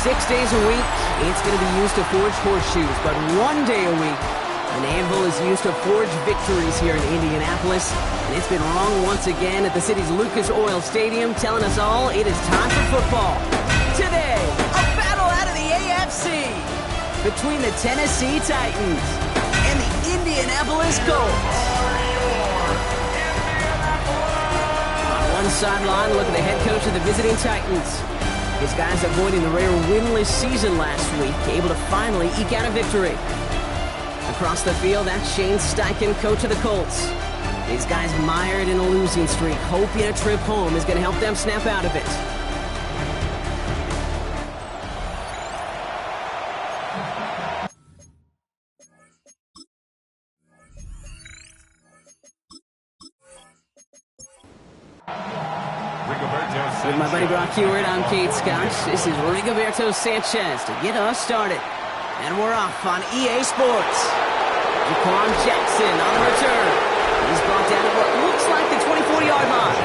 6 days a week, it's going to be used to forge horseshoes, but 1 day a week, an anvil is used to forge victories here in Indianapolis. And it's been wrong once again at the city's Lucas Oil Stadium, telling us all it is time for football. Today, a battle out of the AFC between the Tennessee Titans and the Indianapolis Colts. On one sideline, look at the head coach of the visiting Titans. His guys avoiding the rare winless season last week, able to finally eke out a victory. Across the field, that's Shane Steichen, coach of the Colts. These guys mired in a losing streak, hoping a trip home is going to help them snap out of it. With my buddy Brock Hewitt, I'm Kate Scotch. This is Rigoberto Sanchez to get us started. And we're off on EA Sports. Jaquan Jackson on the return. He's brought down at what looks like the 24-yard line.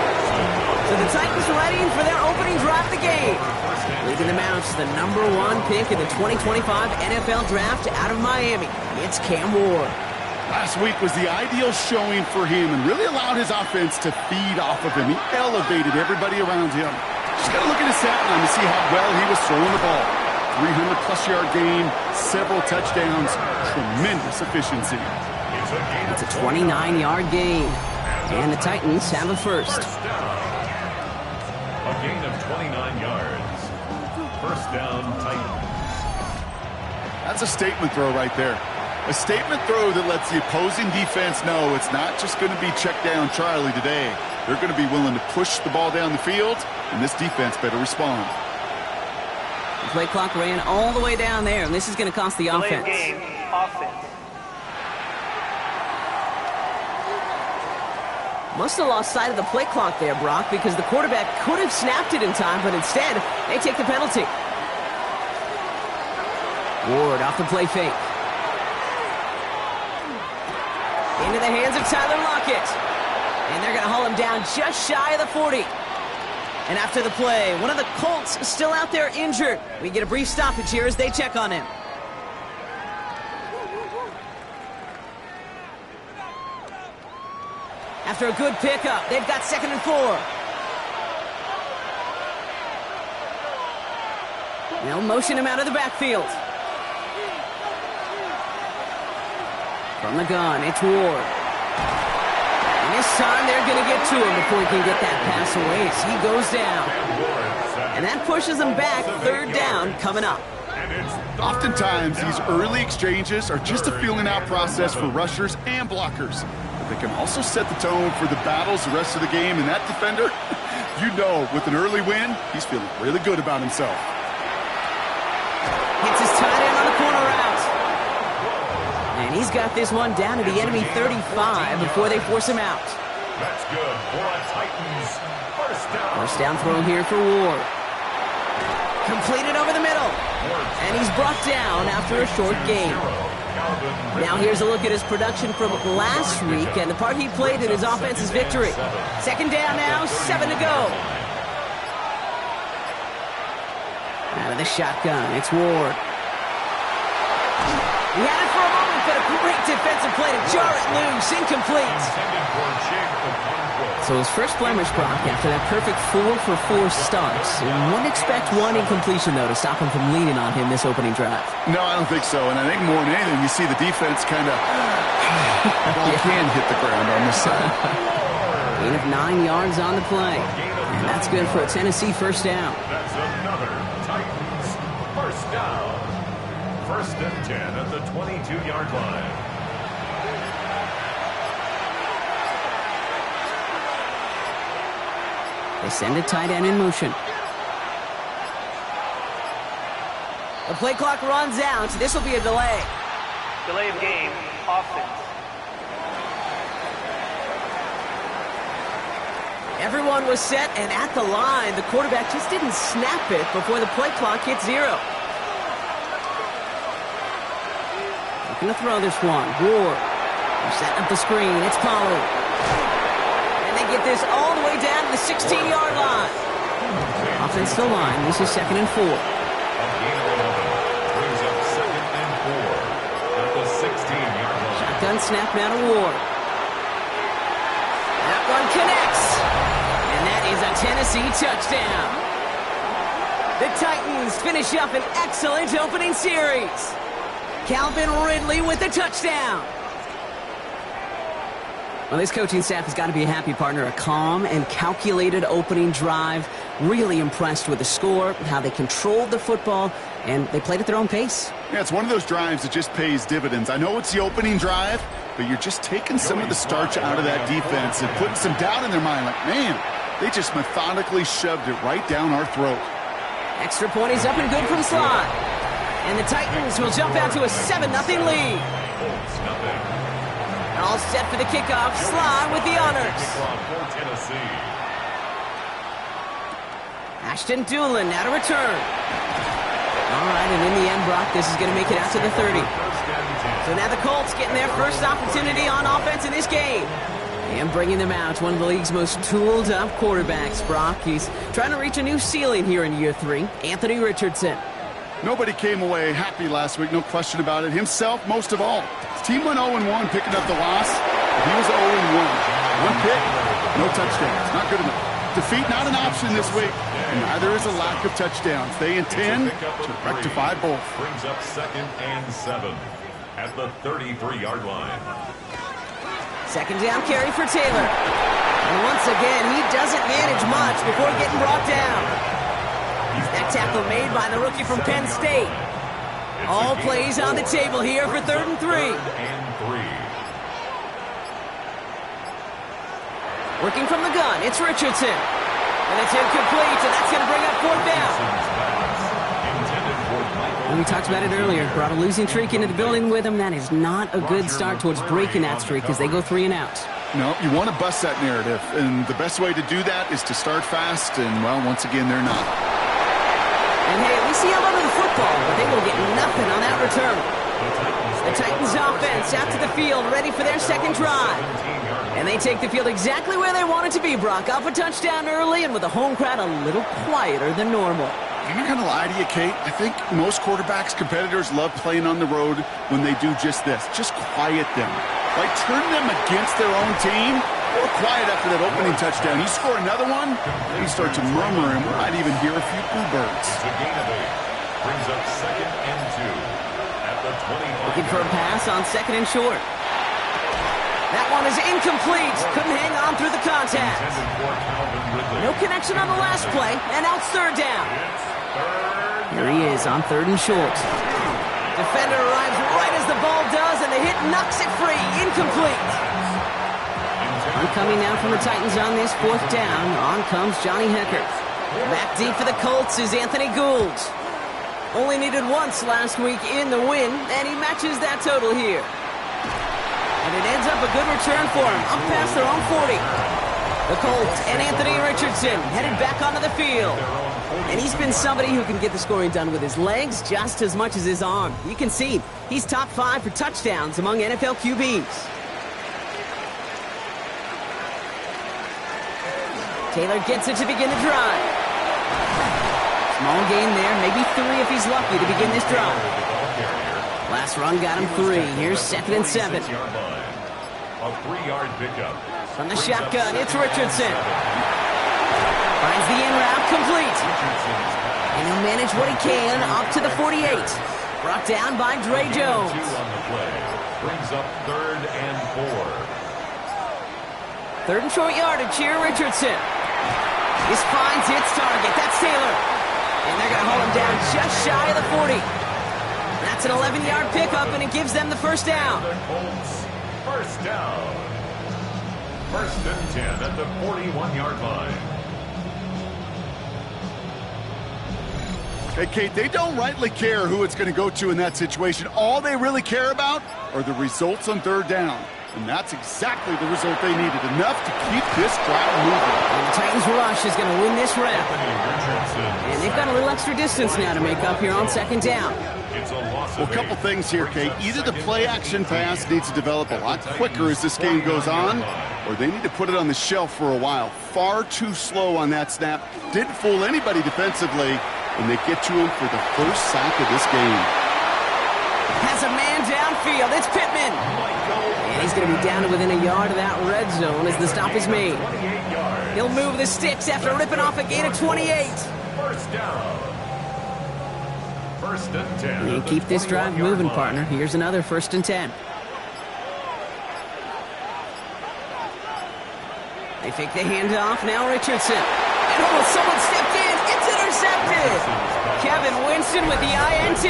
So the Titans ready for their opening drive of the game. Leading them out to the #1 pick in the 2025 NFL Draft out of Miami. It's Cam Ward. Last week was the ideal showing for him and really allowed his offense to feed off of him. He elevated everybody around him. Just got to look at his stat line to see how well he was throwing the ball. 300-plus yard game, several touchdowns, tremendous efficiency. It's a 29-yard game, and the Titans have a first. A gain of 29 yards. First down, Titans. That's a statement throw right there. A statement throw that lets the opposing defense know it's not just going to be check down Charlie today. They're going to be willing to push the ball down the field, and this defense better respond. The play clock ran all the way down there, and this is going to cost the offense. Game, offense. Must have lost sight of the play clock there, Brock, because the quarterback could have snapped it in time, but instead, they take the penalty. Ward off the play fake. Into the hands of Tyler Lockett. And they're going to haul him down just shy of the 40. And after the play, one of the Colts still out there injured. We get a brief stoppage here as they check on him. After a good pickup, they've got 2nd and 4. They'll motion him out of the backfield. From the gun, it's Ward. And this time they're going to get to him before he can get that pass away as he goes down. And that pushes them back. 3rd down coming up. Oftentimes, these early exchanges are just a feeling out process for rushers and blockers. But they can also set the tone for the battles the rest of the game. And that defender, you know, with an early win, he's feeling really good about himself. Hits his tight end on the corner route. And he's got this one down to the enemy 35 before they force him out. That's good for a Titans. First down throw here for Ward. Completed over the middle. And he's brought down after a short gain. Now here's a look at his production from last week and the part he played in his offense's victory. 2nd down now, 7 to go. Out of the shotgun, it's Ward. He had it for a moment, but a great defensive play to jar it loose. Incomplete. So his first blemish, Brock, after that perfect 4-for-4 starts. You wouldn't expect one incompletion, though, to stop him from leaning on him this opening drive. No, I don't think so. And I think more than anything, you see the defense kind of can hit the ground on this side. Gain of 9 yards on the play. And that's good for a Tennessee first down. That's another Titans first down. 1st and 10 at the 22-yard line. They send a tight end in motion. The play clock runs out. This will be a delay. Delay of game, offense. Everyone was set and at the line. The quarterback just didn't snap it before the play clock hit 0. Looking to throw this one. Ward. They're setting up the screen. It's Pollard. And they get this all the way down to the 16-yard line. Offensive line. This is 2nd and 4. A gain of 11 brings up 2nd and 4 at the 16-yard line. Shotgun snap now to Ward. That one connects. And that is a Tennessee touchdown. The Titans finish up an excellent opening series. Calvin Ridley with the touchdown. Well, this coaching staff has got to be a happy partner. A calm and calculated opening drive. Really impressed with the score, how they controlled the football, and they played at their own pace. Yeah, it's one of those drives that just pays dividends. I know it's the opening drive, but you're just taking some of the starch out of that defense and putting some doubt in their mind. Like, man, they just methodically shoved it right down our throat. Extra point is up and good from Sly. And the Titans will jump out to a 7-0 lead. Colts nothing. All set for the kickoff. Sly with the honors. For Tennessee. Ashton Doolin now to return. All right, and in the end, Brock, this is going to make it out to the 30. So now the Colts getting their first opportunity on offense in this game. And bringing them out, one of the league's most tooled-up quarterbacks, Brock. He's trying to reach a new ceiling here in year 3. Anthony Richardson. Nobody came away happy last week, no question about it. Himself, most of all. His team went 0-1, picking up the loss. He was 0-1. One pick, no touchdowns. Not good enough. Defeat not an option this week, and neither is a lack of touchdowns. They intend to rectify both. Brings up 2nd and 7 at the 33-yard line. Second down carry for Taylor. And once again, he doesn't manage much before getting brought down. That tackle made by the rookie from Penn State. All plays on the table here for 3rd and 3. Working from the gun, it's Richardson. And it's incomplete, and that's going to bring up 4th down. And we talked about it earlier. Brought a losing streak into the building with him. That is not a good start towards breaking that streak as they go 3 and out. No, you want to bust that narrative, and the best way to do that is to start fast, and, well, once again, they're not. And, hey, at least he held onto the football, but they will get nothing on that return. The Titans offense out to the field, ready for their second drive. And they take the field exactly where they want it to be, Brock. Up a touchdown early, and with the home crowd a little quieter than normal. I'm not going to lie to you, Kate. I think most quarterbacks, competitors love playing on the road when they do just this. Just quiet them. Like, turn them against their own team. Or quiet after that opening touchdown. You score another one, you start to murmur, and we might even hear a few bluebirds. It's a gain of 8. Brings up 2nd and 2 at the 25. Looking for a pass on 2nd and short. That one is incomplete. Couldn't hang on through the contact. No connection on the last play, and now it's 3rd down. Here he is on 3rd and short. Defender arrives right as the ball does, and the hit knocks it free. Incomplete. Coming now from the Titans on this 4th down. On comes Johnny Hecker. Back deep for the Colts is Anthony Gould. Only needed once last week in the win, and he matches that total here. And it ends up a good return for him, up past their own 40. The Colts and Anthony Richardson headed back onto the field. And he's been somebody who can get the scoring done with his legs just as much as his arm. You can see he's top 5 for touchdowns among NFL QBs. Taylor gets it to begin the drive. Small gain there, maybe 3 if he's lucky to begin this drive. Last run got him 3. Here's 2nd and 7. A 3-yard pickup. From the shotgun, it's Richardson. Finds the in route complete. And he'll manage what he can up to the 48. Brought down by Dre Jones. 2 on the play. Brings up 3rd and 4. 3rd and short yardage here, Richardson. This finds its target. That's Taylor. And they're going to hold him down just shy of the 40. That's an 11-yard pickup, and it gives them the 1st down. The Colts, 1st down. 1st and 10 at the 41-yard line. Hey, Kate, they don't rightly care who it's going to go to in that situation. All they really care about are the results on 3rd down. And that's exactly the result they needed. Enough to keep this crowd moving. And the Titans rush is going to win this round. And they've got a little extra distance now to make up here on 2nd down. Well, a couple things here, Kate. Either the play-action pass needs to develop a lot quicker as this game goes on, or they need to put it on the shelf for a while. Far too slow on that snap. Didn't fool anybody defensively, and they get to him for the first sack of this game. Has a man downfield. It's Pittman. And he's going to be down to within a yard of that red zone as the stop is made. He'll move the sticks after ripping off a gain of 28. First down. First and 10. You keep this drive moving, partner. Here's another 1st and 10. They fake the handoff. Now Richardson. And almost someone stepped in. It's intercepted. Kevin Winston with the INT.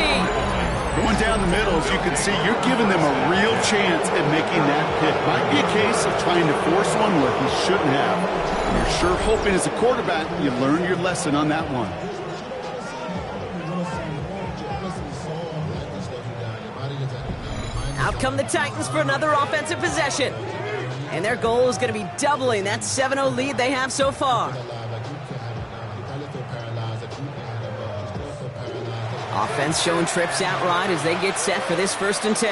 Going down the middle, as you can see, you're giving them a real chance at making that pick. Might be a case of trying to force one where he shouldn't have. And you're sure hoping as a quarterback you learn your lesson on that one. Out come the Titans for another offensive possession. And their goal is going to be doubling that 7-0 lead they have so far. Offense showing trips outright as they get set for this 1st and 10.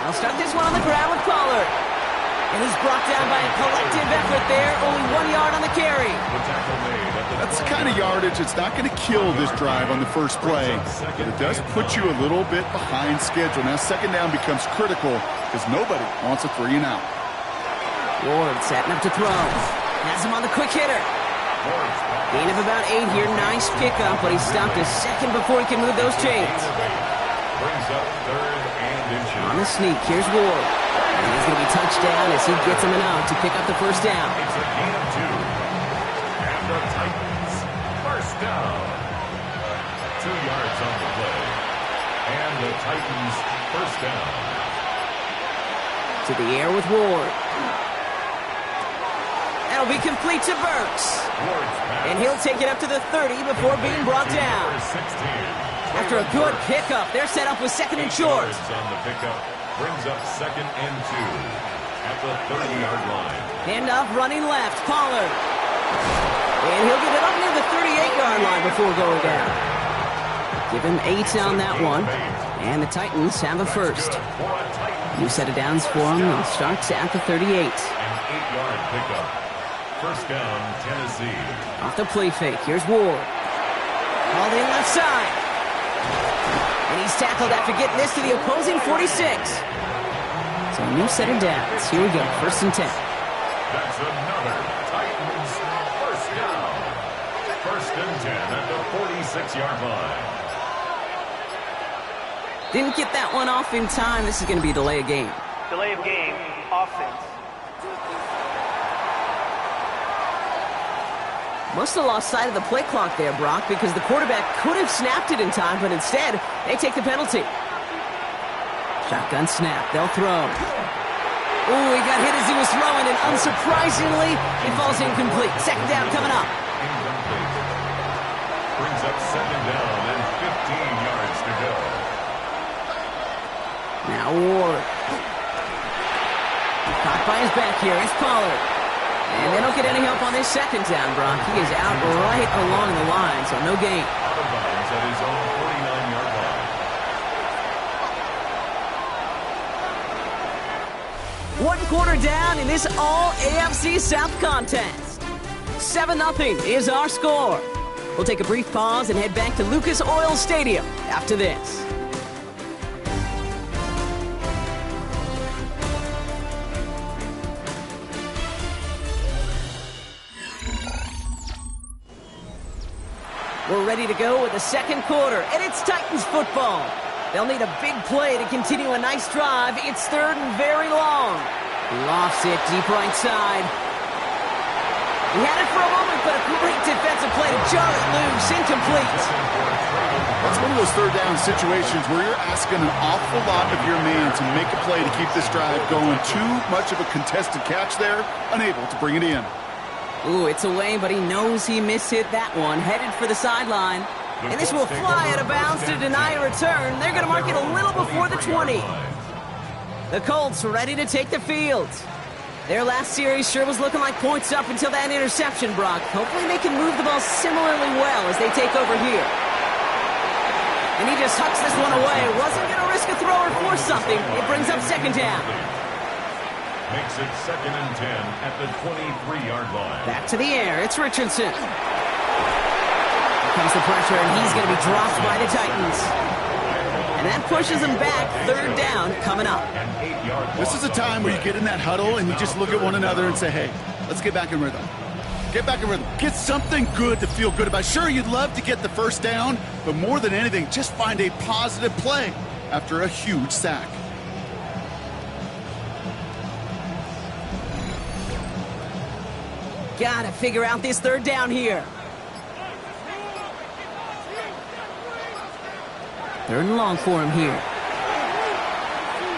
They'll start this one on the ground with Pollard. And he's brought down by a collective effort there. Only 1 yard on the carry. That's the kind of yardage that's not going to kill this drive on the first play. But it does put you a little bit behind schedule. Now 2nd down becomes critical because nobody wants a 3 and out. Ward setting up to throw. Has him on the quick hitter. Gain of about 8 here. Nice pickup, but he stopped a second before he can move those chains. On the sneak, here's Ward. And he's going to be touched down as he gets him enough to pick up the 1st down. It's a gain of 2. And the Titans, 1st down. 2 yards on the play. And the Titans, 1st down. To the air with Ward. That'll be complete to Burks. And he'll take it up to the 30 before being brought down. After a good pickup, they're set up with 2nd and short. On the pickup brings up 2nd and 2 at the 30-yard line. Handoff running left, Pollard. And he'll get it up near the 38-yard line before going down. Give him 8 on that one. And the Titans have a 1st. New set of downs for them. They'll start at the 38. An 8-yard pickup. 1st down, Tennessee. Off the play fake. Here's Ward. Called in left side. And he's tackled after getting this to the opposing 46. So a new set of downs. Here we go. 1st and 10. That's another Titans 1st down. 1st and 10 at the 46-yard line. Didn't get that one off in time. This is going to be a delay of game. Delay of game, offense. Must have lost sight of the play clock there, Brock, because the quarterback could have snapped it in time, but instead, they take the penalty. Shotgun snap. They'll throw. Ooh, he got hit as he was throwing, and unsurprisingly, it falls incomplete. 2nd down coming up. Incomplete. Brings up 2nd down and 15 yards to go. Now Ward. Caught by his back here. It's Pollard. And they don't get any help on this 2nd down, Brock. He is out right along the line, so no gain. Out of bounds at his own 49-yard line. 1 quarter down in this all-AFC South contest. 7-0 is our score. We'll take a brief pause and head back to Lucas Oil Stadium after this. We're ready to go with the 2nd quarter, and it's Titans football. They'll need a big play to continue a nice drive. It's 3rd and very long. Lofts it deep right side. He had it for a moment, but a great defensive play to jar it loose. Incomplete. That's one of those 3rd down situations where you're asking an awful lot of your man to make a play to keep this drive going. Too much of a contested catch there, unable to bring it in. Ooh, it's away, but he knows he mishit that one. Headed for the sideline. And this will fly out of bounds to deny a return. They're going to mark it a little before the 20. The Colts ready to take the field. Their last series sure was looking like points up until that interception, Brock. Hopefully they can move the ball similarly well as they take over here. And he just hucks this one away. Wasn't going to risk a throw or force something. It brings up 2nd down. Makes it 2nd and 10 at the 23-yard line. Back to the air. It's Richardson. Here comes the pressure, and he's going to be dropped by the Titans. And that pushes them back. 3rd down coming up. This is a time where you get in that huddle and you just look at one another and say, hey, let's get back in rhythm. Get back in rhythm. Get something good to feel good about. Sure, you'd love to get the 1st down, but more than anything, just find a positive play after a huge sack. Gotta figure out this 3rd down here. 3rd and long for him here.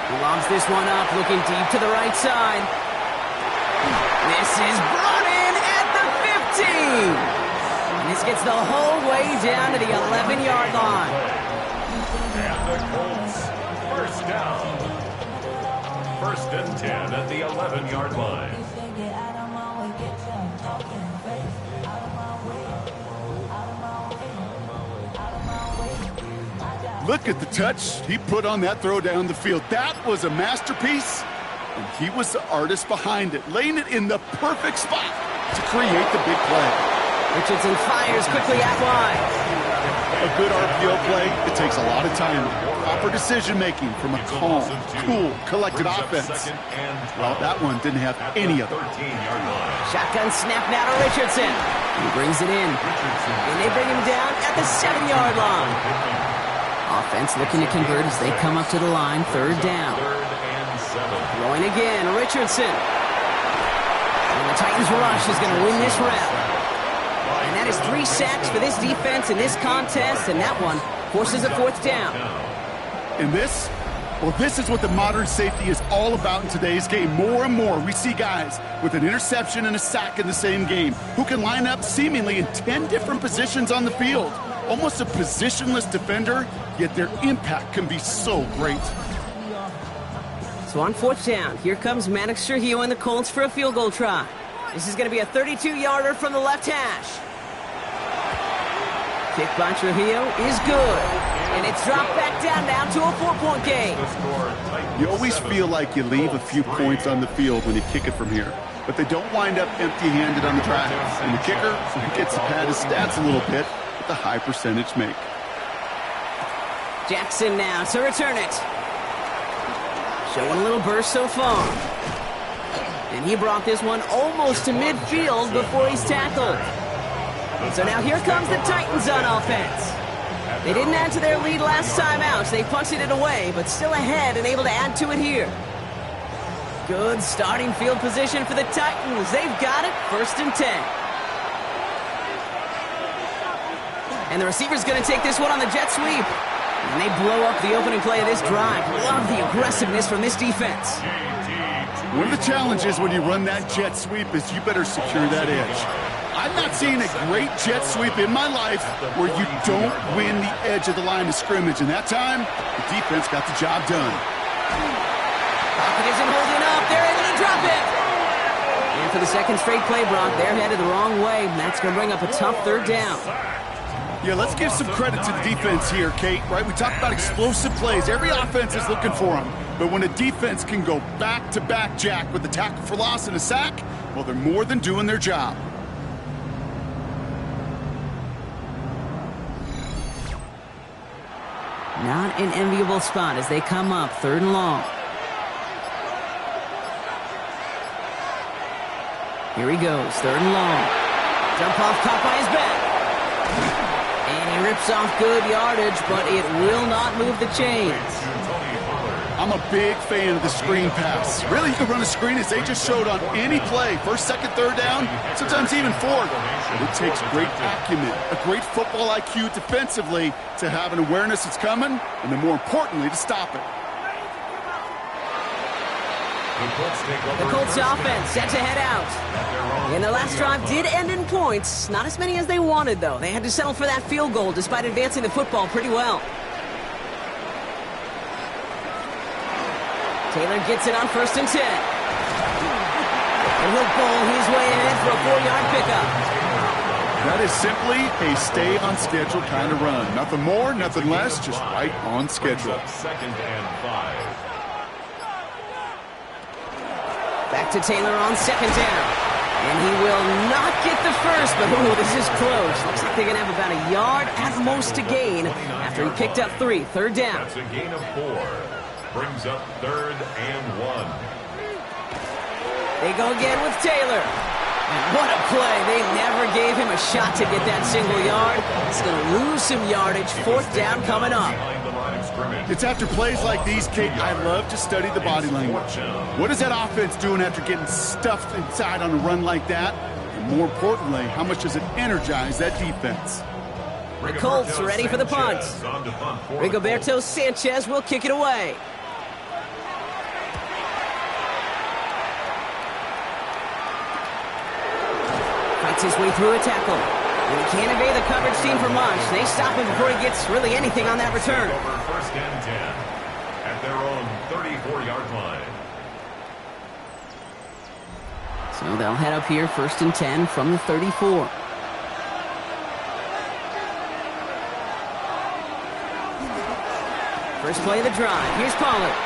He lobs this one up, looking deep to the right side. This is brought in at the 15. And this gets the whole way down to the 11-yard line. And the Colts, 1st down. 1st and 10 at the 11-yard line. Look at the touch he put on that throw down the field. That was a masterpiece, and he was the artist behind it, laying it in the perfect spot to create the big play. Richardson fires quickly out wide. A good RPO play, it takes a lot of time. Proper decision-making from a calm, cool, collected offense. Well, that one didn't have any of it. Shotgun snap now to Richardson. He brings it in, and they bring him down at the 7-yard line. Offense looking to convert as they come up to the line. 3rd down. Throwing again, Richardson. And the Titans rush is going to win this round. And that is 3 sacks for this defense in this contest, and that one forces a 4th down. And this, well, this is what the modern safety is all about in today's game. More and more, we see guys with an interception and a sack in the same game who can line up seemingly in 10 different positions on the field. Almost a positionless defender, yet their impact can be so great. So on 4th down, here comes Maddox Trujillo and the Colts for a field goal try. This is going to be a 32-yarder from the left hash. Kick by Trujillo is good. And it's dropped back down now to a 4-point game. You always feel like you leave a few points on the field when you kick it from here. But they don't wind up empty-handed on the drive. And the kicker gets to pad his stats a little bit with a high percentage make. Jackson now to return it. Showing a little burst so far. And he brought this one almost to midfield before he's tackled. So now here comes the Titans on offense. They didn't add to their lead last time out, so they punted it away, but still ahead and able to add to it here. Good starting field position for the Titans. They've got it, 1st and 10. And the receiver's going to take this one on the jet sweep. And they blow up the opening play of this drive. Love the aggressiveness from this defense. One of the challenges when you run that jet sweep is you better secure that edge. I've not seen a great jet sweep in my life where you don't win the edge of the line of scrimmage. And that time, the defense got the job done. Pocket isn't holding up. They're able to drop it. And for the 2nd straight play, Brock, they're headed the wrong way. And that's going to bring up a tough 3rd down. Yeah, let's give some credit to the defense here, Kate, right? We talked about explosive plays. Every offense is looking for them. But when a defense can go back-to-back, Jack, with a tackle for loss and a sack, well, they're more than doing their job. Not an enviable spot as they come up 3rd and long. Here he goes, 3rd and long. Jump off, caught by his back. And he rips off good yardage, but it will not move the chains. I'm a big fan of the screen pass. Really, you can run a screen as they just showed on any play. 1st, 2nd, 3rd down, sometimes even 4th. But it takes great acumen, a great football IQ defensively to have an awareness it's coming, and then more importantly, to stop it. The Colts offense set to head out. And the last drive did end in points. Not as many as they wanted, though. They had to settle for that field goal despite advancing the football pretty well. Taylor gets it on 1st and 10. And he'll bowl his way ahead for a 4-yard pickup. That is simply a stay-on-schedule kind of run. Nothing more, nothing less, just right on schedule. 2nd and 5. Back to Taylor on second down. And he will not get the first, but ooh, this is close. Looks like they're going to have about a yard at most to gain after he picked up 3. Third down. That's a gain of 4. Brings up 3rd and 1. They go again with Taylor. And what a play. They never gave him a shot to get that single yard. He's going to lose some yardage. 4th down coming up. It's after plays like these, Kate, I love to study the body language. What is that offense doing after getting stuffed inside on a run like that? And more importantly, how much does it energize that defense? The Colts ready for the punt. Rigoberto Sanchez will kick it away. Fights his way through a tackle. And he can't evade the coverage team for much. They stop him before he gets really anything on that return. Over 1st and 10 at their own 34-yard line. So they'll head up here 1st and 10 from the 34. First play of the drive. Here's Pollard.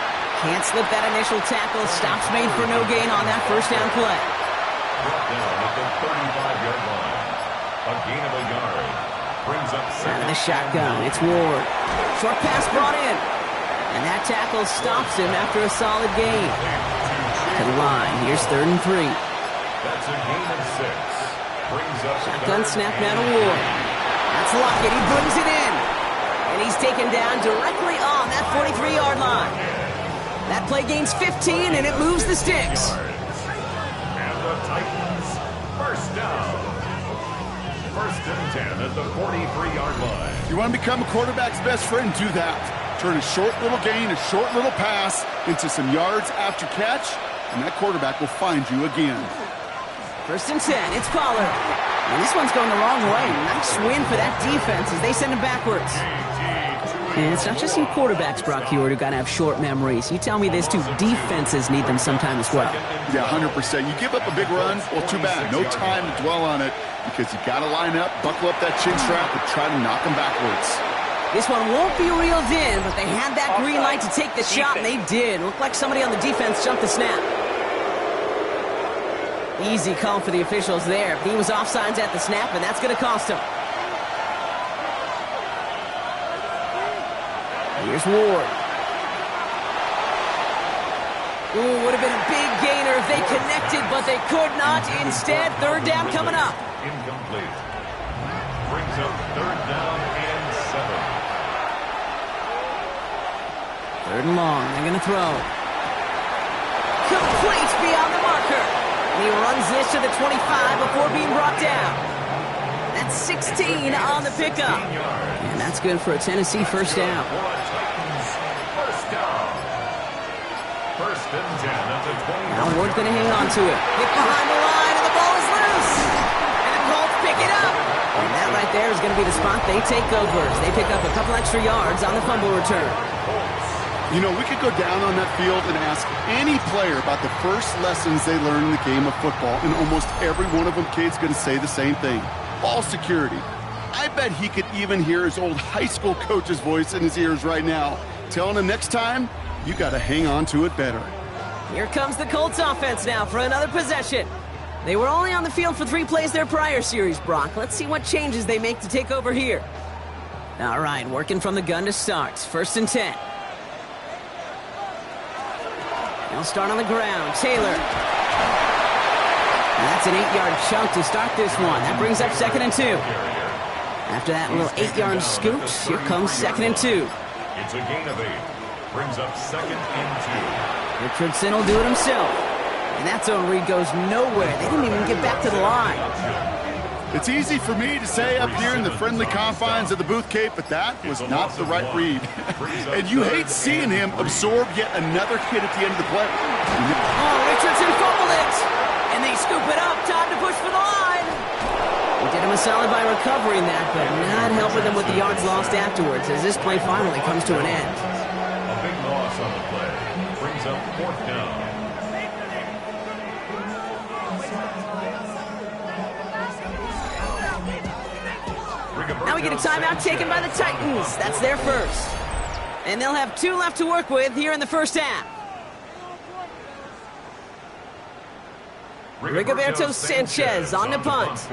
Can't slip that initial tackle. Stops made for no gain on that 1st down play. Brought down at the 35-yard line. A gain of a yard. Brings up out of the shotgun. It's Ward. Short pass brought in. And that tackle stops him after a solid gain. To the line. Here's 3rd and 3. That's a gain of 6. Brings up shotgun snap now to Ward. That's Lockett. He brings it in. And he's taken down directly on that 43-yard line. That play gains 15, and it moves the sticks. And the Titans, 1st down. 1st and 10 at the 43-yard line. You want to become a quarterback's best friend? Do that. Turn a short little gain, a short little pass into some yards after catch, and that quarterback will find you again. 1st and 10. It's Pollard. And this one's going the wrong way. Nice win for that defense as they send him backwards. And it's not just you quarterbacks, Brock Hewitt, who got to have short memories. You tell me this too. Defenses need them sometime as well. Yeah, 100%. You give up a big run, well, too bad. No time to dwell on it because you got to line up, buckle up that chin strap, and try to knock them backwards. This one won't be reeled in, but they had that green light to take the shot, and they did. Looked like somebody on the defense jumped the snap. Easy call for the officials there. He was offsides at the snap, and that's going to cost him. Here's Ward. Ooh, would have been a big gainer if they connected, but they could not. Instead, 3rd down coming up. Incomplete. Brings up 3rd down and 7. 3rd and long. They're going to throw. Complete beyond the marker. And he runs this to the 25 before being brought down. That's 16 on the pickup. And that's good for a Tennessee 1st down. 1st down. 1st and 10 at the 20. Now Ward's going to hang on to it. Hit behind the line, and the ball is loose. And the Colts pick it up. And that right there is going to be the spot they take over as they pick up a couple extra yards on the fumble return. You know, we could go down on that field and ask any player about the first lessons they learned in the game of football, and almost every one of them, kid's going to say the same thing. Ball security. I bet he could even hear his old high school coach's voice in his ears right now, telling him next time, you got to hang on to it better. Here comes the Colts offense now for another possession. They were only on the field for 3 plays their prior series, Brock. Let's see what changes they make to take over here. All right, working from the gun to start. 1st and 10. They'll start on the ground. Taylor. And that's an 8-yard chunk to start this one. That brings up 2nd and 2. After that little 8-yard scoot, here comes 2nd and 2. It's a gain of 8. Brings up 2nd and 2. Richardson will do it himself. And that zone read goes nowhere. They didn't even get back to the line. It's easy for me to say up here in the friendly confines of the booth, Kate, but that was not the right read. And you hate seeing him absorb yet another hit at the end of the play. Oh, Richardson fumbled it. And they scoop it up. Time to push for the line. We did him a solid by recovering that, but not helping them with the yards lost afterwards as this play finally comes to an end. A big loss on the play. Brings up 4th down. Now we get a timeout taken by the Titans. That's their first. And they'll have 2 left to work with here in the 1st half. Rigoberto Sanchez on the punt.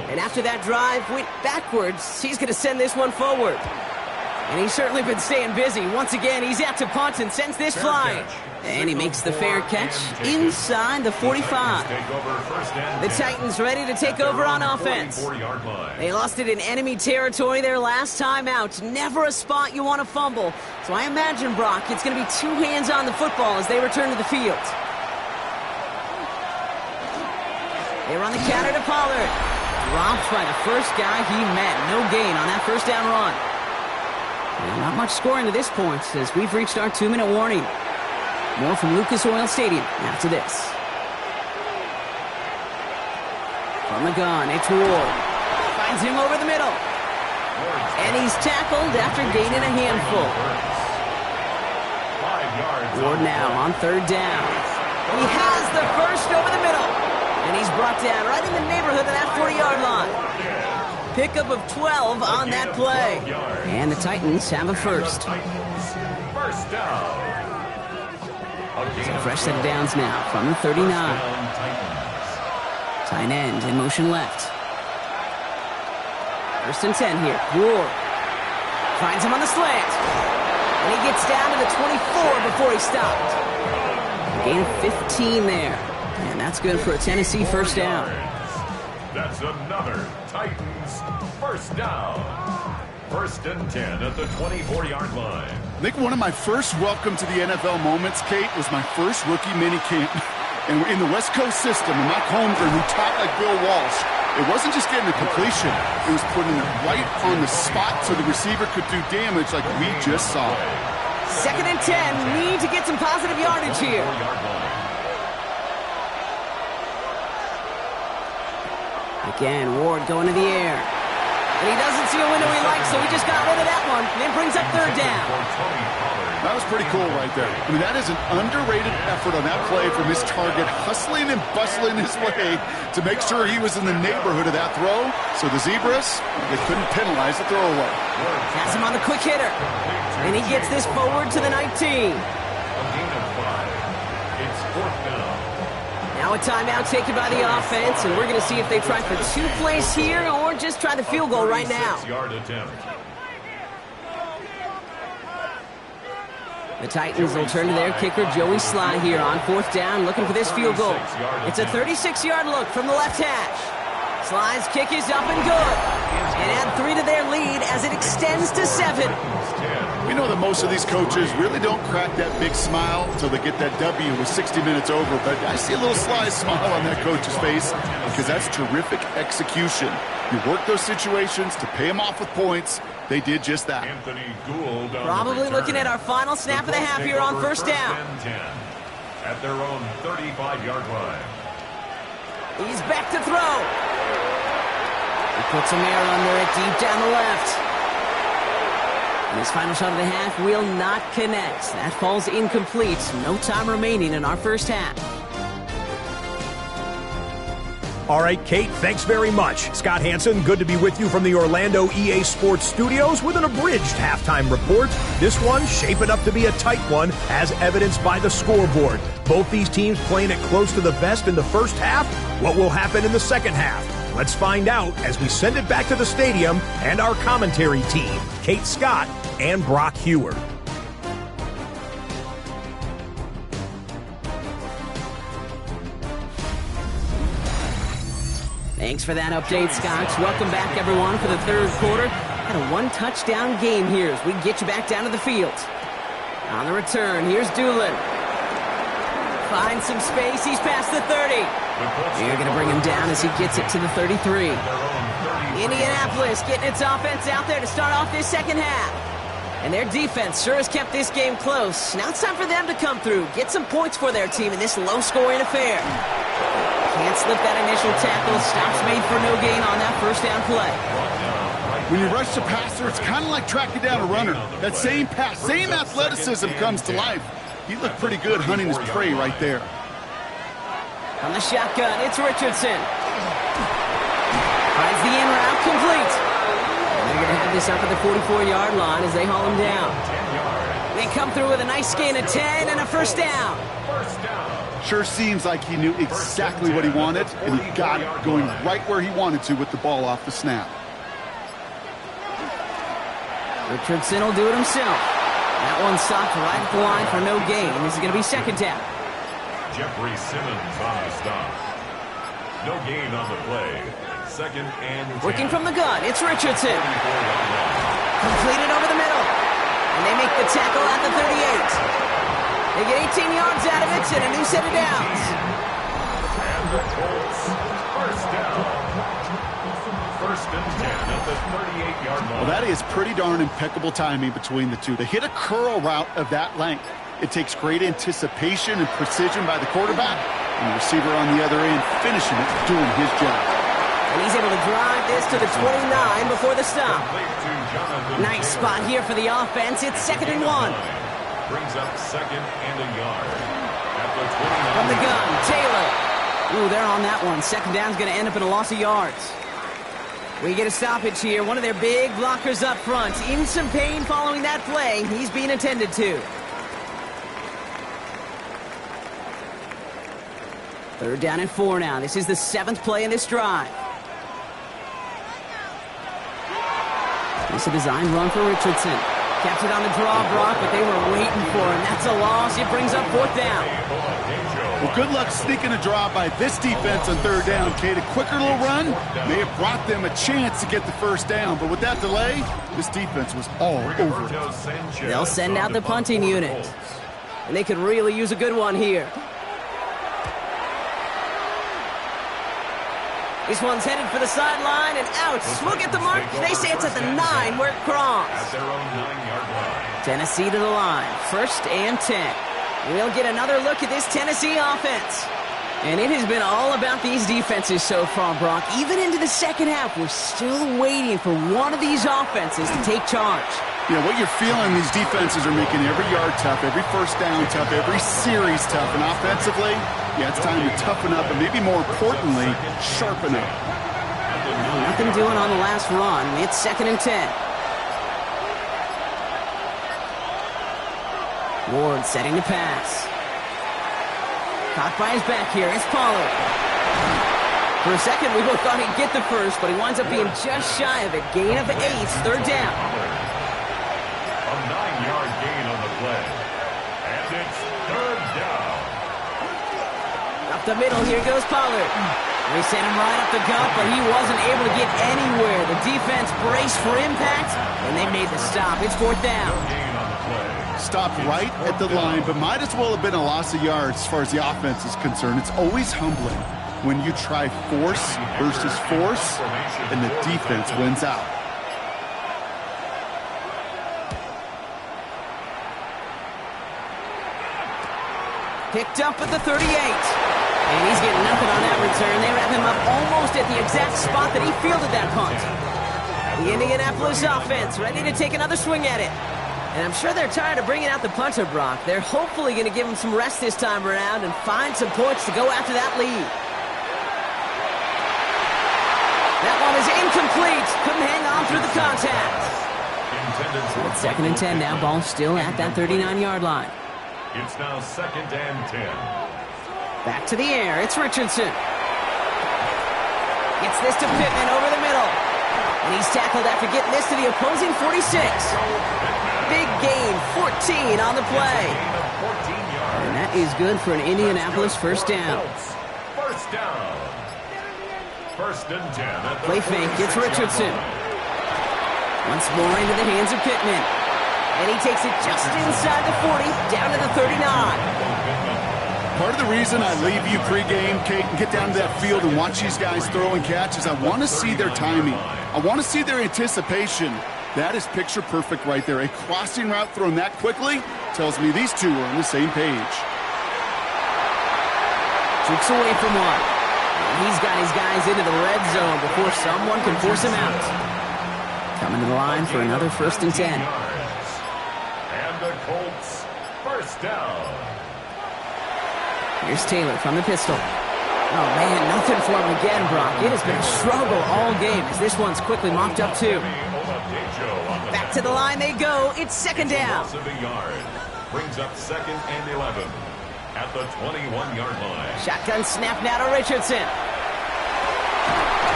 And after that drive went backwards, he's going to send this one forward. And he's certainly been staying busy. Once again, he's out to punt and sends this flying. And he makes the fair catch inside the 45. The Titans ready to take over on offense. They lost it in enemy territory their last time out. Never a spot you want to fumble. So I imagine, Brock, it's going to be two hands on the football as they return to the field. They run the counter to Pollard. Dropped by the first guy he met. No gain on that first down run. And not much scoring to this point as we've reached our 2-minute warning. More from Lucas Oil Stadium after this. From the gun, it's Ward. Finds him over the middle. And he's tackled after gaining a handful. Ward now on third down. He has the first over the middle. And he's brought down right in the neighborhood of that 40-yard line. Pickup of 12 on that play. And the Titans have a first. First down. So a fresh set of downs now from the 39. Tight end in motion left. First and 10 here. Ward finds him on the slant. And he gets down to the 24 before he stopped. A gain of 15 there. And that's good for a Tennessee first down. That's another Titans first down. First and 10 at the 24-yard line. I think one of my first welcome to the NFL moments, Kate, was my first rookie minicamp. And in the West Coast system, and Mike Holmgren, who taught like Bill Walsh, it wasn't just getting the completion. It was putting it right on the spot so the receiver could do damage like we just saw. Second and 10. Need to get some positive yardage here. Again, Ward going to the air. And he doesn't see a window he likes, so he just got rid of that one. And then brings up third down. That was pretty cool right there. I mean, that is an underrated effort on that play from his target, hustling and bustling his way to make sure he was in the neighborhood of that throw. So the Zebras, they couldn't penalize the throwaway. Pass him on the quick hitter. And he gets this forward to the 19. A gain of 5. It's fourth down. Now a timeout taken by the offense, and we're going to see if they try for 2 plays here or just try the field goal right now. 36-yard attempt. The Titans will turn to their kicker, Joey Sly, here on fourth down, looking for this field goal. It's a 36-yard look from the left hash. Sly's kick is up and good. And add 3 to their lead as it extends to 7. We know that most of these coaches really don't crack that big smile until they get that W with 60 minutes over, but I see a little sly smile on that coach's face because that's terrific execution. You work those situations to pay them off with points. They did just that. Anthony Gould probably looking at our final snap of the half here on first down. At their own 35-yard line. He's back to throw. He puts some air under it deep down the left. And his final shot of the half will not connect. That falls incomplete. No time remaining in our first half. All right, Kate, thanks very much. Scott Hansen, good to be with you from the Orlando EA Sports Studios with an abridged halftime report. This one shaping up to be a tight one, as evidenced by the scoreboard. Both these teams playing it close to the vest in the first half. What will happen in the second half? Let's find out as we send it back to the stadium and our commentary team, Kate Scott and Brock Heward. Thanks for that update, Scott. Welcome back, everyone, for the third quarter. Had a one-touchdown game here as we get you back down to the field. On the return, here's Doolin. Finds some space. He's past the 30. You're going to bring him down as he gets it to the 33. Indianapolis getting its offense out there to start off this second half. And their defense sure has kept this game close. Now it's time for them to come through, get some points for their team in this low-scoring affair. Can't slip that initial tackle. Stops made for no gain on that first down play. When you rush the passer, it's kind of like tracking down a runner. That same pass, same athleticism comes to life. He looked pretty good hunting his prey right there. On the shotgun, it's Richardson. Finds the in route complete. And they're going to have this up at the 44-yard line as they haul him down. They come through with a nice gain of 10 and a first down. Sure seems like he knew exactly what he wanted, and he got it going right where he wanted to with the ball off the snap. Richardson will do it himself. That one stopped right at the line for no gain. This is going to be second down. Jeffrey Simmons on the stop. No gain on the play. Second and 10. Working from the gun, it's Richardson. Completed over the middle. And they make the tackle at the 38. They get 18 yards out of it and a new set of downs. And the Colts, first down. First and 10 at the 38-yard line. Well, that is pretty darn impeccable timing between the two. To hit a curl route of that length, it takes great anticipation and precision by the quarterback, and the receiver on the other end finishing it, doing his job. And he's able to drive this to the 29 before the stop. Nice spot here for the offense. It's second and 1. Brings up second and a yard. At the 29. From the gun, Taylor. Ooh, they're on that one. Second down's going to end up in a loss of yards. We get a stoppage here. One of their big blockers up front. In some pain following that play. He's being attended to. Third down and 4 now. This is the 7th play in this drive. It's a designed run for Richardson. Kept it on the draw, Brock, but they were waiting for him. That's a loss. It brings up 4th down. Well, good luck sneaking a draw by this defense on third down, Kate. A quicker little run may have brought them a chance to get the first down, but with that delay, this defense was all over it. They'll send out the punting unit. And they could really use a good one here. This one's headed for the sideline and out. We'll get the mark. They say it's at the 9 where it crossed. At their own 9-yard line. Tennessee to the line. First and 10. We'll get another look at this Tennessee offense. And it has been all about these defenses so far, Brock. Even into the second half, we're still waiting for one of these offenses to take charge. Yeah, what you're feeling, these defenses are making every yard tough, every first down tough, every series tough. And offensively, yeah, it's time to toughen up, and maybe more importantly, sharpen up. Nothing doing on the last run. It's second and 10. Ward setting to pass. Caught by his back here. It's Pollard. For a second, we both thought he'd get the first, but he winds up being just shy of it. Gain of 8, third down. A 9-yard gain on the play. And it's third down. Up the middle, here goes Pollard. They sent him right up the gut, but he wasn't able to get anywhere. The defense braced for impact, and they made the stop. It's fourth down. Gain on the play. Stopped right at the line, but might as well have been a loss of yards as far as the offense is concerned. It's always humbling when you try force versus force, and the defense wins out. Picked up at the 38. And he's getting nothing on that return. They wrap him up almost at the exact spot that he fielded that punt. The Indianapolis offense ready to take another swing at it. And I'm sure they're tired of bringing out the punter, Brock. They're hopefully going to give him some rest this time around and find some points to go after that lead. That one is incomplete. Couldn't hang on through the contact. It's second and 10 now. Ball still at that 39-yard line. It's now second and 10. Back to the air. It's Richardson. Gets this to Pittman over the middle. And he's tackled after getting this to the opposing 46. Big gain, 14 on the play. And that is good for an Indianapolis first down. First down. First and 10. Play fake. It's Richardson. Once more into the hands of Pittman. And he takes it just inside the 40, down to the 39. Part of the reason I leave you pregame, Kate, and get down to that field and watch these guys throw and catch is I want to see their timing. I want to see their anticipation. That is picture perfect right there. A crossing route thrown that quickly tells me these two are on the same page. Tricks away from one. And he's got his guys into the red zone before someone can force him out. Coming to the line for another first and 10. And the Colts, first down. Here's Taylor from the pistol. Oh, man, nothing for him again, Brock. It has been a struggle all game as this one's quickly mopped up, too. Back to the line they go. It's second down. Brings up second and 11. at the 21-yard line. Shotgun snap now to Richardson.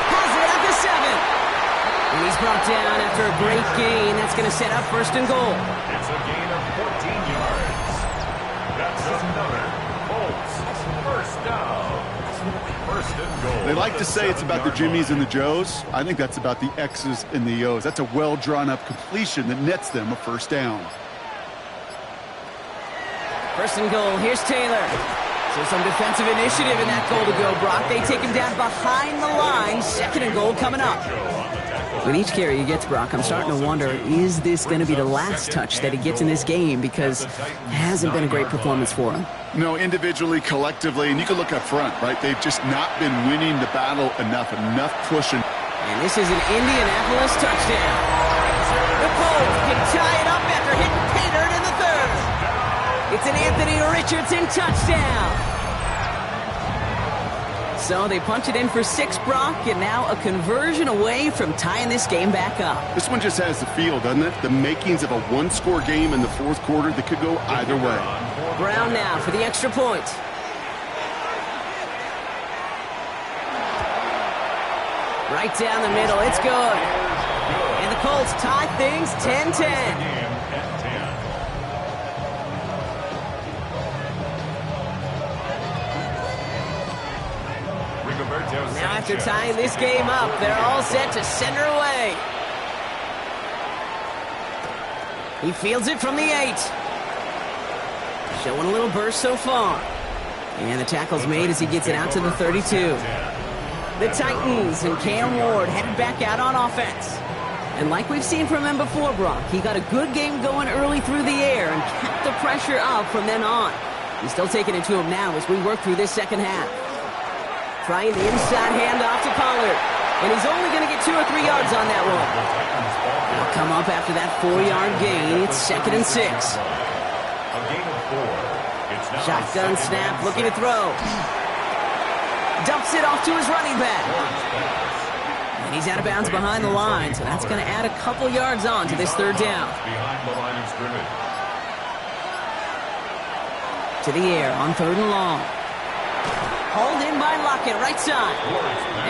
Has it at the 7. And he's brought down after a great gain. That's going to set up 1st and goal. It's a gain of 14 yards. That's another Colts 1st down. 1st and goal. They like to say it's about the Jimmies and the Joes. I think that's about the X's and the O's. That's a well-drawn-up completion that nets them a 1st down. 1st and goal. Here's Taylor. So some defensive initiative in that goal to go, Brock. They take him down behind the line. 2nd and goal coming up. With each carry he gets, Brock, I'm starting to wonder, is this going to be the last touch that he gets in this game? Because it hasn't been a great performance for him. No, individually, collectively, and you can look up front, right? They've just not been winning the battle enough pushing. And this is an Indianapolis touchdown. The Colts can tie it up after hitting Pater in the 3rd. It's an Anthony Richardson touchdown. So they punch it in for 6, Brock, and now a conversion away from tying this game back up. This one just has the feel, doesn't it? The makings of a 1-score game in the 4th quarter that could go either way. Brown now for the extra point. Right down the middle, it's good. And the Colts tie things 10-10. Now after tying this game up, they're all set to send her away. He fields it from the 8. Showing a little burst so far. And the tackle's made as he gets it out to the 32. The Titans and Cam Ward headed back out on offense. And like we've seen from him before, Brock, he got a good game going early through the air and kept the pressure up from then on. He's still taking it to him now as we work through this 2nd half. Trying the inside handoff to Pollard. And he's only going to get 2 or 3 yards on that one. They'll come up after that 4-yard gain. It's 2nd and 6. Shotgun snap, looking to throw. Dumps it off to his running back. And he's out of bounds behind the line, so that's going to add a couple yards on to this 3rd down. Behind the line of scrimmage. To the air on 3rd and long. Hauled in by Lockett, right side.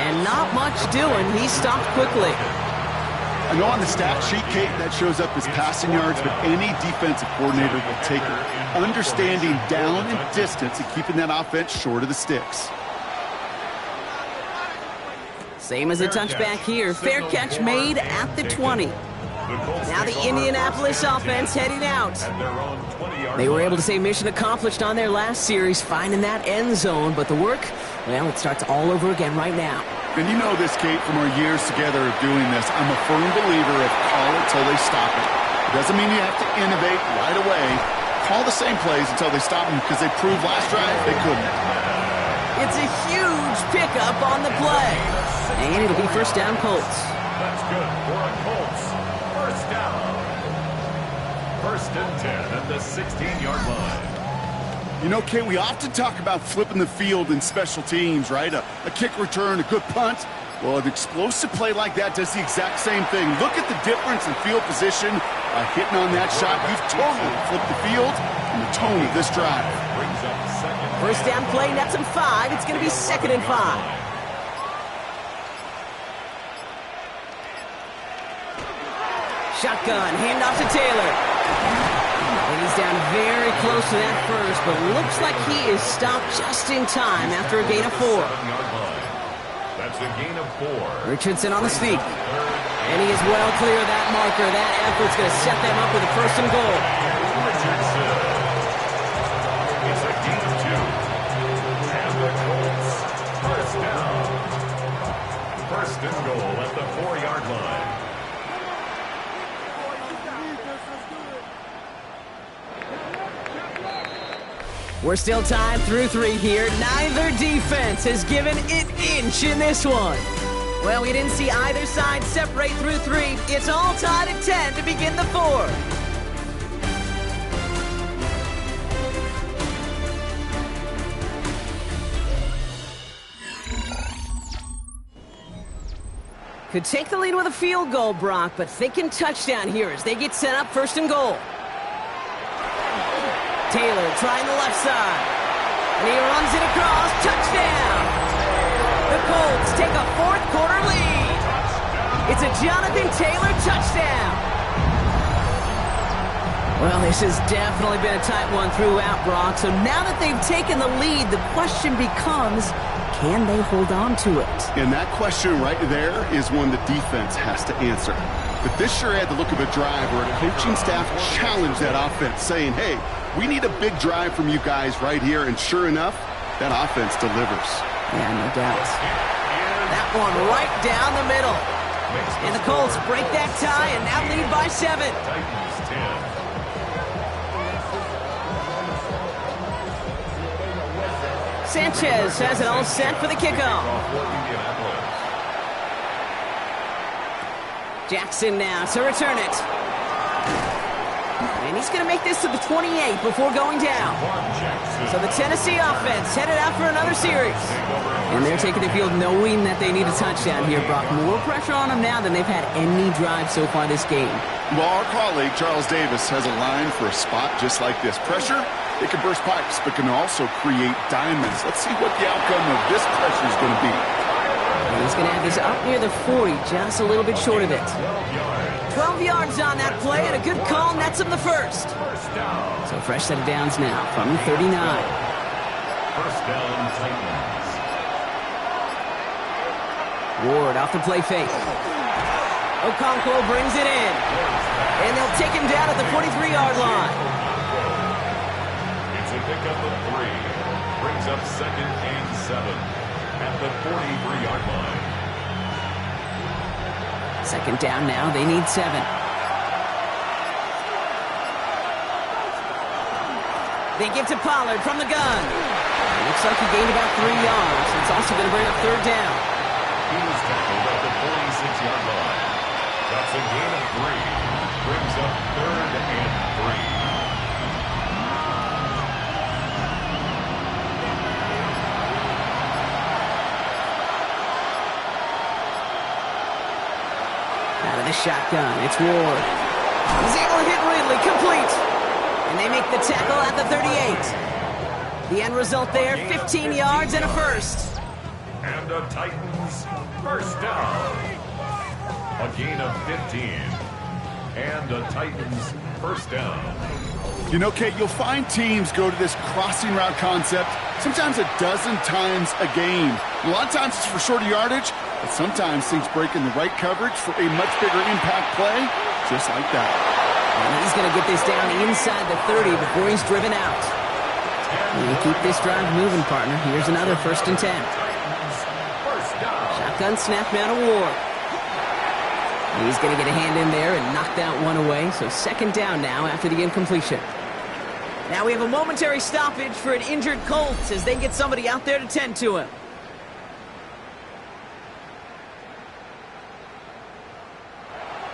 And not much doing. He stopped quickly. I know on the stat sheet, Kate, that shows up as passing yards, but any defensive coordinator will take it. Understanding down and distance and keeping that offense short of the sticks. Same as a touchback here. Fair catch made at the 20. Now the Indianapolis offense heading out. They were able to say mission accomplished on their last series, finding that end zone, but the work, well, it starts all over again right now. And you know this, Kate, from our years together of doing this, I'm a firm believer of call it till they stop it. It doesn't mean you have to innovate right away. Call the same plays until they stop them, because they proved last drive they couldn't. It's a huge pickup on the play. And it'll be 1st down Colts. That's good for a Colts 1st down. 1st and 10 at the 16-yard line. You know, Kate, we often talk about flipping the field in special teams, right? A kick return, a good punt. Well, an explosive play like that does the exact same thing. Look at the difference in field position. Hitting on that shot, you've totally flipped the field and the tone of this drive. 1st down play, nets him 5. It's going to be 2nd and 5. Shotgun, handoff to Taylor. And he's down very close to that 1st, but looks like he is stopped just in time after a gain of 4. That's a gain of 4. Richardson on the sneak. And he is well clear of that marker. That effort's going to set them up with a 1st and goal. Richardson. It's a gain of 2. And the Colts 1st down. 1st and goal at the 4-yard line. We're still tied through 3 here. Neither defense has given an inch in this one. Well, we didn't see either side separate through 3. It's all tied at 10 to begin the 4th. Could take the lead with a field goal, Brock, but thinking touchdown here as they get set up 1st and goal. Taylor trying the left side. And he runs it across. Touchdown! The Colts take a fourth quarter lead. It's a Jonathan Taylor touchdown. Well, this has definitely been a tight one throughout, Brock. So now that they've taken the lead, the question becomes, can they hold on to it? And that question right there is one the defense has to answer. But this sure had the look of a drive where a coaching staff challenged that offense, saying, hey, we need a big drive from you guys right here. And sure enough, that offense delivers. Yeah, no doubt. That one right down the middle. And the Colts break that tie and now lead by 7. Titans 10. Sanchez has it all set for the kickoff. Jackson now to return it. And he's going to make this to the 28 before going down. So the Tennessee offense headed out for another series. And they're taking the field knowing that they need a touchdown here, Brock. More pressure on them now than they've had any drive so far this game. Well, our colleague, Charles Davis, has a line for a spot just like this. Pressure, it can burst pipes, but can also create diamonds. Let's see what the outcome of this pressure is going to be. And he's going to have this up near the 40, just a little bit short of it. 12 yards on that play, and a good call nets him the first. So a fresh set of downs now from the 39. First down, Titans. Ward off the play fake. Okonkwo brings it in. And they'll take him down at the 43-yard line. It's a pickup of 3. Brings up 2nd and 7 at the 43-yard line. Second down now. They need 7. They give to Pollard from the gun. It looks like he gained about 3 yards. It's also going to bring up third down. He was tackled at the 46-yard line. That's a gain of 3. Brings up 3rd and 3. Out of the shotgun, it's Ward. He's able to hit Ridley, complete. And they make the tackle at the 38. The end result there, 15 yards and a first. And the Titans first down. A gain of 15. And the Titans first down. You know, Kate, you'll find teams go to this crossing route concept sometimes a dozen times a game. A lot of times it's for shorter yardage, but sometimes things break in the right coverage for a much bigger impact play, just like that. And he's going to get this down inside the 30 before he's driven out. And keep this drive moving, partner. Here's another 1st and 10. Shotgun snap now to Ward. He's going to get a hand in there and knock that one away. So 2nd down now after the incompletion. Now we have a momentary stoppage for an injured Colts as they get somebody out there to tend to him.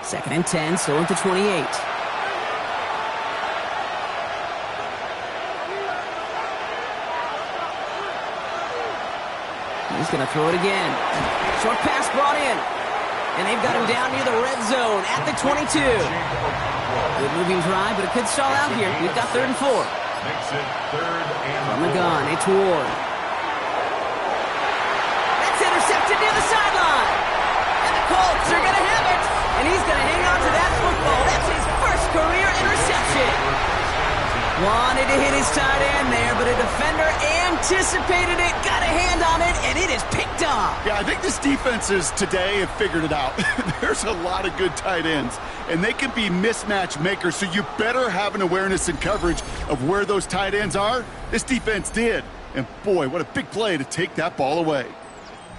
Second and 10, still at the 28. He's going to throw it again. Short pass brought in. And they've got him down near the red zone at the 22. Good moving drive, but it could stall out here. We've got 3rd and 4. Makes it 3rd and 4. From the gun, it's Ward. That's intercepted near the sideline. And the Colts are going to have it. And he's going to hang on to that football. That's his first career interception. Wanted to hit his tight end there, but a defender anticipated it, got a hand on it, and it is picked up. Yeah, I think this defenses today have figured it out. There's a lot of good tight ends, and they can be mismatch makers, so you better have an awareness and coverage of where those tight ends are. This defense did, and boy, what a big play to take that ball away.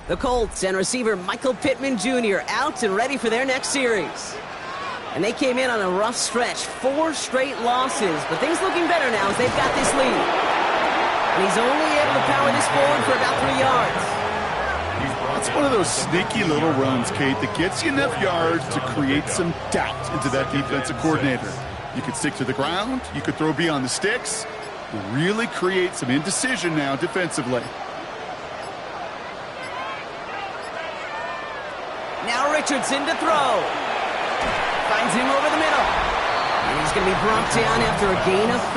The Colts and receiver Michael Pittman Jr. out and ready for their next series. And they came in on a rough stretch, 4 straight losses, but things looking better now as they've got this lead. And he's only able to power this forward for about 3 yards. That's one of those sneaky little runs, Kate, that gets you enough yards to create some doubt into that defensive coordinator. You could stick to the ground, you could throw beyond the sticks, and really create some indecision now defensively. Now Richardson to throw. Finds him over the middle. And he's going to be brought down after a gain of 5,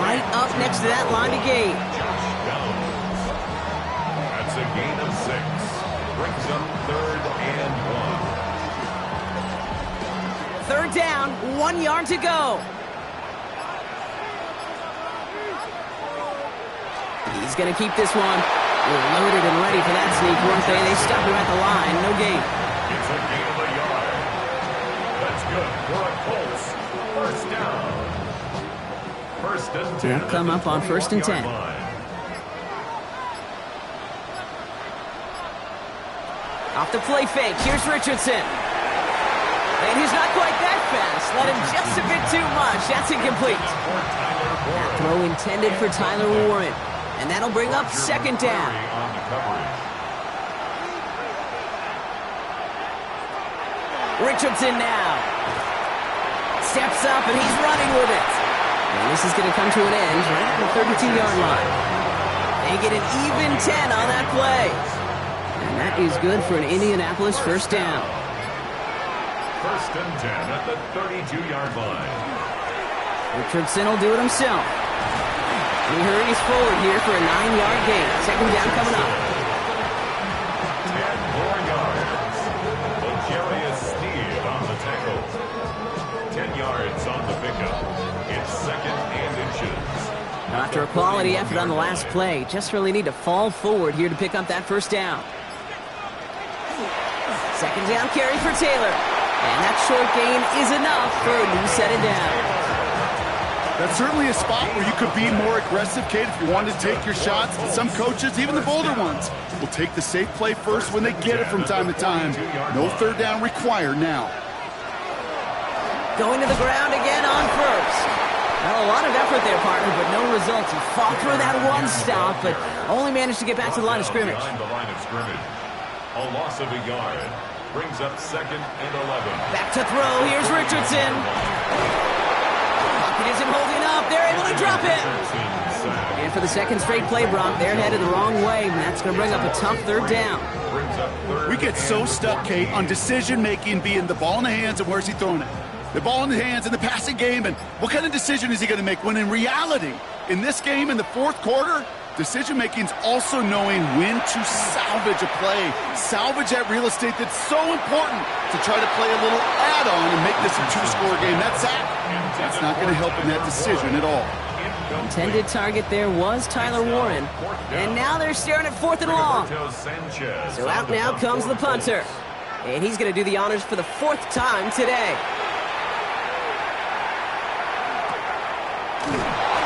right up next to that line of gain. That's a gain of 6. Brings up 3rd and 1. 3rd down, 1 yard to go. He's going to keep this one. They're loaded and ready for that sneak, weren't they? They stop him at the line. No gain. It's a gain of a yard. That's good for a Colts. 1st down. 1st and 10. They'll come up on 1st and 10. Off the play fake. Here's Richardson. And he's not quite that fast. Let him just a bit too much. That's incomplete. That throw intended for Tyler Warren. And that'll bring up 2nd down. Richardson now. Steps up and he's running with it. And this is going to come to an end right at the 32-yard line. They get an even 10 on that play. And that is good for an Indianapolis 1st down. 1st and 10 at the 32-yard line. Richardson will do it himself. He hurries forward here for a 9-yard gain. 2nd down coming up. 10 more yards. L'Jarius Sneed on the tackle. 10 yards on the pickup. It's 2nd and inches. After a quality effort on the last play, just really need to fall forward here to pick up that 1st down. 2nd down carry for Taylor. And that short gain is enough for a new set of down. That's certainly a spot where you could be more aggressive, Kate, if you wanted to take your shots. Some coaches, even the bolder ones, will take the safe play first when they get it from time to time. No 3rd down required now. Going to the ground again on 1st. Well, a lot of effort there, partner, but no results. He fought through that one stop, but only managed to get back to the line of scrimmage. Behind the line of scrimmage. A loss of a yard. Brings up 2nd and 11. Back to throw. Here's Richardson. Pocket isn't holding up. They're able to drop it. And for the 2nd straight play, Brock, they're headed the wrong way, and that's going to bring up a tough 3rd down. We get so stuck, Kate, on decision-making being the ball in the hands and where's he throwing it. The ball in the hands in the passing game, and what kind of decision is he going to make? When in reality, in this game, in the 4th quarter, decision-making is also knowing when to salvage a play. Salvage that real estate that's so important to try to play a little add-on and make this a 2-score game. That's not going to help in that decision at all. Intended target there was Tyler Warren. And now they're staring at 4th and long. So out now comes the punter. And he's going to do the honors for the 4th time today.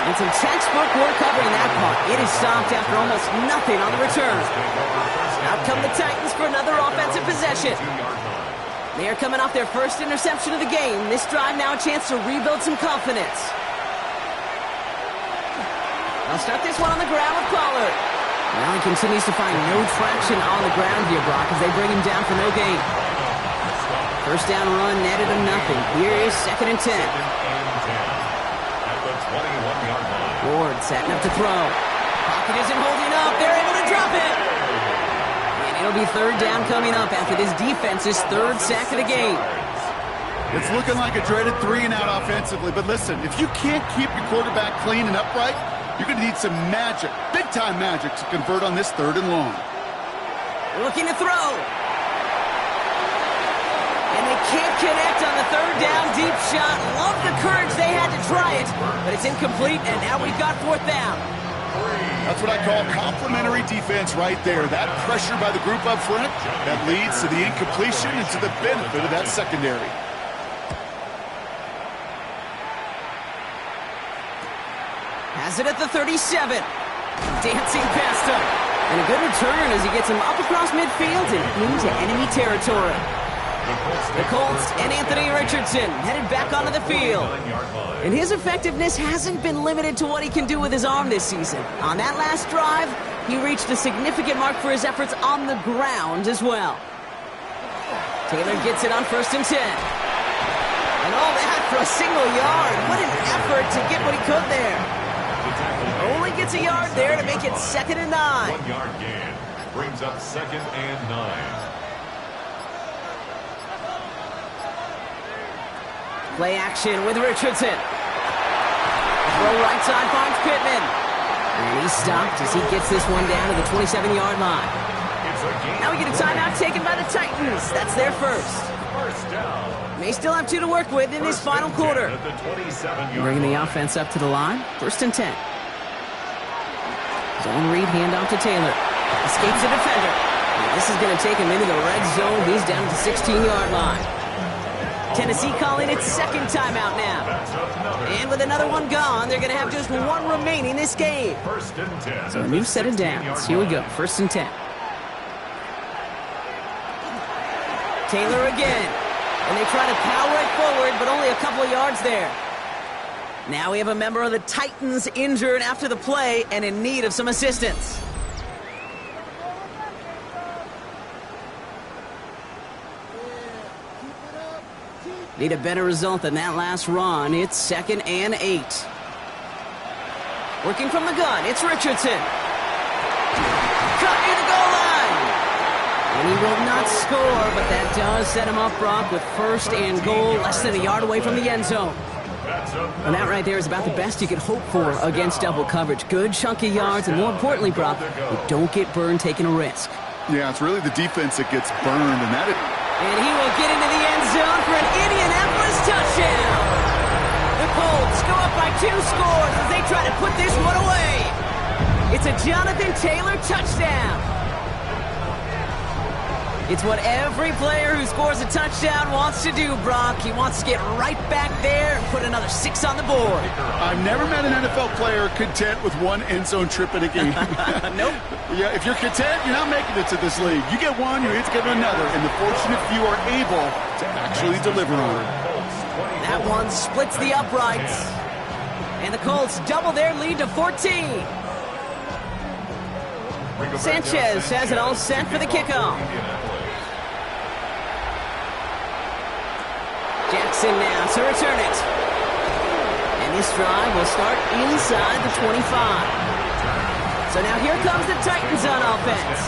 And some textbook work covering that part. It is stopped after almost nothing on the return. Out come the Titans for another offensive possession. They are coming off their first interception of the game. This drive now a chance to rebuild some confidence. They'll start this one on the ground with Pollard. Now he continues to find no traction on the ground here, Brock, as they bring him down for no gain. 1st down run netted him nothing. Here is 2nd and 10. Ward setting up to throw. Pocket isn't holding up. They're able to drop it. And it'll be 3rd down coming up after this defense's 3rd sack of the game. It's looking like a dreaded 3-and-out offensively, but listen, if you can't keep your quarterback clean and upright, you're going to need some magic, big-time magic, to convert on this 3rd and long. Looking to throw. And they can't connect on the 3rd down deep shot. Love the courage they had to try it, but it's incomplete, and now we've got 4th down. That's what I call complimentary defense right there. That pressure by the group up front, that leads to the incompletion and to the benefit of that secondary. Has it at the 37. Dancing past him. And a good return as he gets him up across midfield and into enemy territory. The Colts and Anthony Richardson headed back onto the field. And his effectiveness hasn't been limited to what he can do with his arm this season. On that last drive, he reached a significant mark for his efforts on the ground as well. Taylor gets it on 1st and 10. And all that for a single yard. What an effort to get what he could there. Only gets a yard there to make it 2nd and 9. 1-yard gain brings up 2nd and 9. Play action with Richardson. Throw right side finds Pittman. And he's stopped as he gets this one down to the 27-yard line. Now we get a timeout taken by the Titans. That's their first. May still have 2 to work with in this final quarter. Bringing the offense up to the line. 1st and 10. Zone read, handoff to Taylor. Escapes the defender. And this is going to take him into the red zone. He's down to the 16-yard line. Tennessee calling its second timeout now. And with another one gone, they're going to have just one remaining this game. So a new set of downs. Here we go. 1st and 10. Taylor again. And they try to power it forward, but only a couple of yards there. Now we have a member of the Titans injured after the play and in need of some assistance. Need a better result than that last run. It's 2nd and 8. Working from the gun, it's Richardson. Cut near the goal line. And he will not score, but that does set him up, Brock, with 1st and goal, less than a yard away from the end zone. And that right there is about the best you could hope for against double coverage. Good chunky yards, and more importantly, Brock, you don't get burned taking a risk. Yeah, it's really the defense that gets burned, and that is... And he will get into the end zone for an Indianapolis touchdown. The Colts go up by 2 scores as they try to put this one away. It's a Jonathan Taylor touchdown. It's what every player who scores a touchdown wants to do, Brock. He wants to get right back there and put another 6 on the board. I've never met an NFL player content with 1 end zone trip in a game. Nope. Yeah, if you're content, you're not making it to this league. You get one, you get to get another, and the fortunate few are able to actually deliver on it. That one splits the uprights. And the Colts double their lead to 14. Sanchez has it all set for the kickoff. Jackson now to return it. And this drive will start inside the 25. So now here comes the Titans on offense.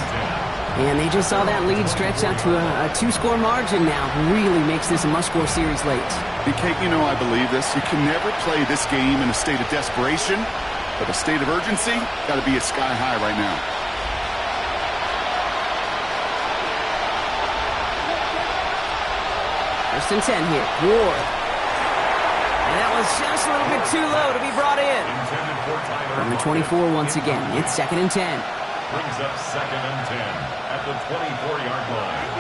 And they just saw that lead stretch out to a 2-score margin now. Really makes this a must-score series late. And Kate, you know I believe this. You can never play this game in a state of desperation, but a state of urgency got to be at sky high right now. First and 10 here. Ward. And that was just a little bit too low to be brought in. From the 24 once again. It's 2nd and 10. Brings up 2nd and 10 at the 24-yard line.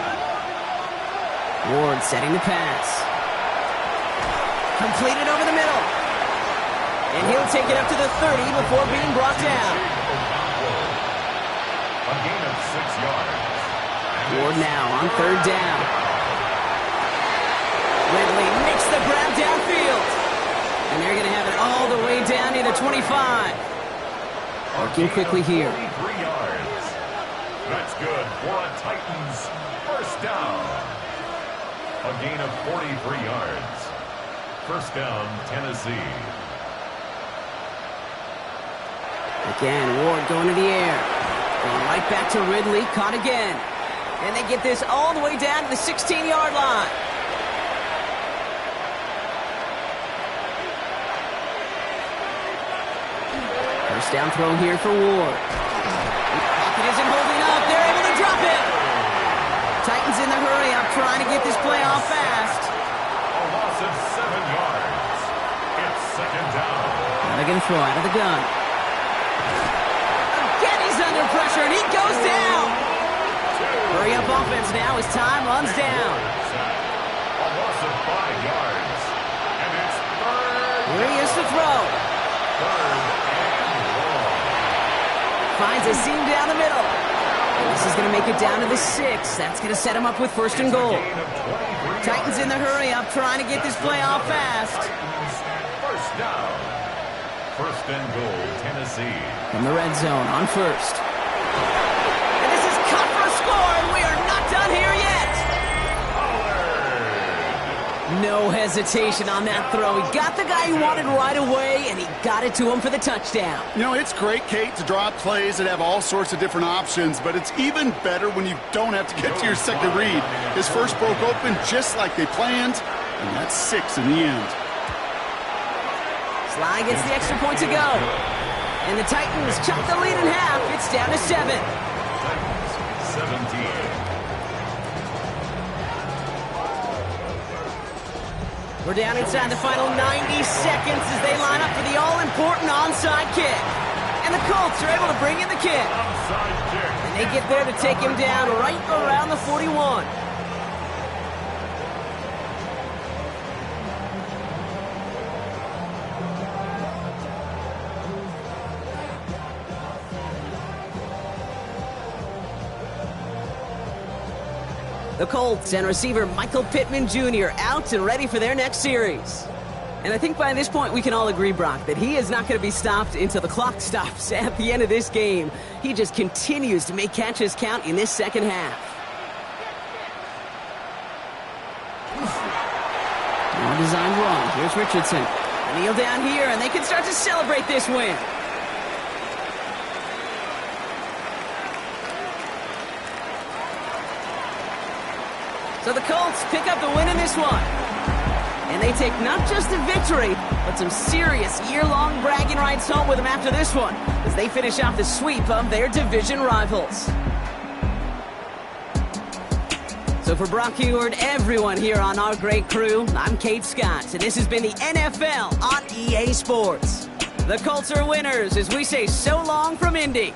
Ward setting the pass. Completed over the middle. And he'll take it up to the 30 before being brought down. A gain of 6 yards. Ward now on 3rd down. Ridley makes the grab downfield. And they're going to have it all the way down near the 25. Working quickly here. 43 yards. That's good for a Titans first down. A gain of 43 yards. First down, Tennessee. Again, Ward going to the air. Going right back to Ridley. Caught again. And they get this all the way down to the 16-yard line. First down throw here for Ward. Pocket isn't holding up. They're able to drop it. Titans in the hurry up, trying to get this play off fast. A loss of 7 yards. It's 2nd down. Now they're going to throw out of the gun. Again, he's under pressure, and he goes down. Hurry up offense now as time runs down. A loss of 5 yards. And it's 3rd. Here he is to throw. 3rd and long. Finds a seam down the middle. And this is going to make it down to the 6. That's going to set him up with 1st and goal. Gain of 23 Titans in the hurry up, trying to get this play off fast. Titans first down. 1st and goal, Tennessee. From the red zone on 1st. And this is cut for a score, and we are not done here yet. No hesitation on that throw. He got the guy he wanted right away, and he got it to him for the touchdown. You know, it's great, Kate, to draw up plays that have all sorts of different options, but it's even better when you don't have to get to your second read. His first broke open just like they planned, And that's 6 in the end. Sly gets the extra point to go. And the Titans chop the lead in half. It's down to 7. Titans 17. We're down inside the final 90 seconds as they line up for the all-important onside kick. And the Colts are able to bring in the kick. Onside kick. And they get there to take him down right around the 41. The Colts and receiver Michael Pittman Jr. out and ready for their next series. And I think by this point we can all agree, Brock, that he is not going to be stopped until the clock stops at the end of this game. He just continues to make catches count in this second half. All designed wrong. Here's Richardson. Kneel down here, and they can start to celebrate this win. So the Colts pick up the win in this one. And they take not just a victory, but some serious year-long bragging rights home with them after this one, as they finish off the sweep of their division rivals. So for Brock Heward, everyone here on our great crew, I'm Kate Scott, and this has been the NFL on EA Sports. The Colts are winners as we say so long from Indy.